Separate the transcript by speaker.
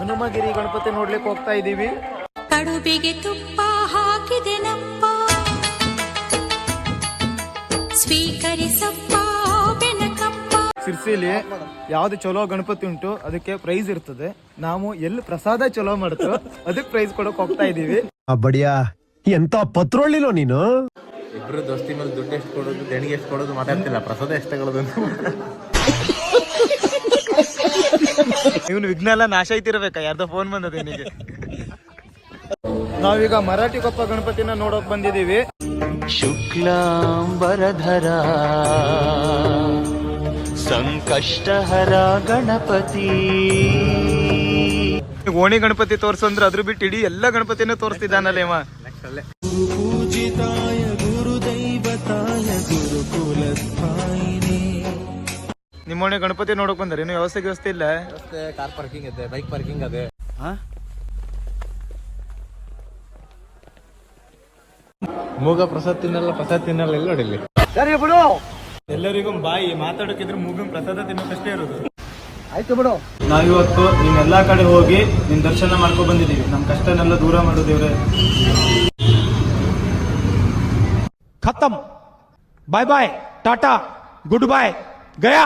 Speaker 1: ಹನುಮಗಿರಿ ಗಣಪತಿ ನೋಡ್ಲಿಕ್ಕೆ ಹೋಗ್ತಾ ಇದೀವಿ.
Speaker 2: ಕಡುಬಿಗೆ ತುಪ್ಪ ಹಾಕಿದೆನಪ್ಪ, ಸ್ವೀಕರಿಸಪ್ಪ ಬೆನಕಪ್ಪ.
Speaker 1: ಸಿರ್ಸಿಲಿ ಯಾವ್ದು ಚಲೋ ಗಣಪತಿ ಉಂಟು ಅದಕ್ಕೆ ಪ್ರೈಸ್ ಇರ್ತದೆ. ನಾವು ಎಲ್ಲಿ ಪ್ರಸಾದ ಚಲೋ ಮಾಡ್ತೋ ಅದಕ್ಕೆ ಪ್ರೈಸ್ ಕೊಡಕ್ ಹೋಗ್ತಾ ಇದೀವಿ.
Speaker 3: ಬಡಿಯಾ ಎಂತ ಪತ್ರೊಳ್ಳಿಲೋ ನೀನು.
Speaker 4: ಇಬ್ರು ದೋಸ್ತಿ ಮೇಲೆ ದುಡ್ಡು ಎಷ್ಟು ಕೊಡೋದು, ದೇಣಿಗೆ ಎಷ್ಟು ಕೊಡೋದು ಮಾತಾಡ್ತಿಲ್ಲ, ಪ್ರಸಾದ ಎಷ್ಟು ತಗೊಳ್ಳೋದು.
Speaker 1: ಇವನು ವಿಘ್ನ ಎಲ್ಲ ನಾಶ ಐತಿರ್ಬೇಕಾ, ಯಾರ್ದೋ ಫೋನ್ ಬಂದದ ಏನಿಗೆ. ನಾವೀಗ ಮರಾಠಿ ಕೊಪ್ಪ ಗಣಪತಿನ ನೋಡೋಕ್ ಬಂದಿದೀವಿ.
Speaker 5: ಶುಕ್ಲಾಂಬರಧರ ಸಂಕಷ್ಟಹರ ಗಣಪತಿ.
Speaker 1: ಓಣಿ ಗಣಪತಿ ತೋರ್ಸಂದ್ರೆ ಅದ್ರ ಬಿಟ್ಟು ಇಡೀ ಎಲ್ಲ ಗಣಪತಿನ ತೋರಿಸ್ತಿದ್ದಾನಲ್ಲ ಇವ.
Speaker 5: ಪೂಜಿತಾಯ ಗುರುದೈವತಾಯ ಗುರುಕುಲಸ್ಥಾಯಿನೇ.
Speaker 1: ನಿಮ್ಮ ಓಣಿ ಗಣಪತಿ ನೋಡಕ್ ಬಂದ್ರೆ ಇನ್ನು ವ್ಯವಸ್ಥೆ ಇಲ್ಲ.
Speaker 4: ವ್ಯವಸ್ಥೆ ಕಾರ್ ಪಾರ್ಕಿಂಗ್ ಇದೆ, ಬೈಕ್ ಪಾರ್ಕಿಂಗ್ ಅದೇ. ಮೂಗ ಪ್ರಸಾದ್ ತಿನ್ನಲ್ಲ, ಪ್ರಸಾದ್ ತಿನ್ನಲ್ಲ, ಎಲ್ಲ ನೋಡಿಲ್ಲಿ.
Speaker 1: ಎಲ್ಲರಿಗೂ ಬಾಯಿ ಮಾತಾಡೋಕಿದ್ರೆ ಮೂಗಿನ ಪ್ರಸಾದ ತಿನ್ನೋಕಷ್ಟೇ ಇರೋದು.
Speaker 4: ಆಯ್ತು ಬಿಡು.
Speaker 1: ನಾವಿವತ್ತು ನೀನ್ ಎಲ್ಲಾ ಕಡೆ ಹೋಗಿ ನಿನ್ ದರ್ಶನ ಮಾಡ್ಕೊ ಬಂದಿದೀವಿ. ನಮ್ ಕಷ್ಟನೆಲ್ಲ ದೂರ ಮಾಡು ದೇವ್ರೆ.
Speaker 6: खत्म, bye bye, tata, goodbye, गया.